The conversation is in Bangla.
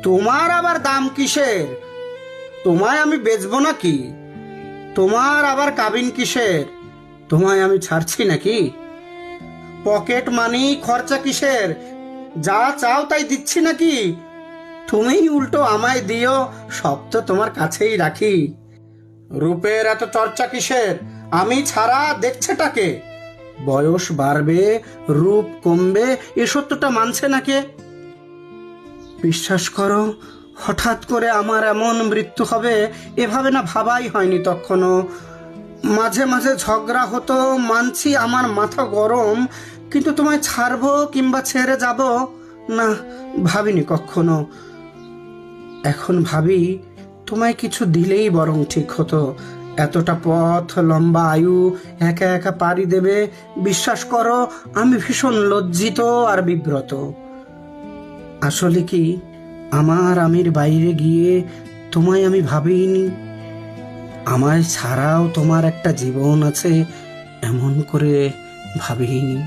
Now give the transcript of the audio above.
তোমার আবার দাম কিসের? তোমায় আমি বেচবো নাকি? তোমার আবার কাবিন কিসের? তোমায় আমি ছাড়ছি নাকি? পকেট মানি খরচা কিসের? যা চাও তাই দিচ্ছি নাকি? তুমিই উল্টো আমায় দিও, সব তো তোমার কাছেই রাখি। রূপের এত চর্চা কিসের? আমি ছাড়া দেখছেটাকে? বয়স বাড়বে, রূপ কমবে, এ সত্যটা মানছে নাকে? বিশ্বাস করো, হঠাৎ করে আমার এমন মৃত্যু হবে এভাবে না ভাবাই হয়নি তখনও। মাঝে মাঝে ঝগড়া হতো, মানছি আমার মাথা গরম, কিন্তু তোমায় ছাড়বো কিংবা ছেড়ে যাব না, ভাবিনি কখনো। এখন ভাবি, তোমায় কিছু দিলেই বরং ঠিক হতো। এতটা পথ, লম্বা আয়ু একা একা পাড়ি দেবে, বিশ্বাস করো আমি ভীষণ লজ্জিত আর বিব্রত। আসলে কি, আমার আমির বাইরে গিয়ে তোমায় আমি ভাবিনি। আমায় ছাড়াও তোমার একটা জীবন আছে এমন করে ভাবিনি।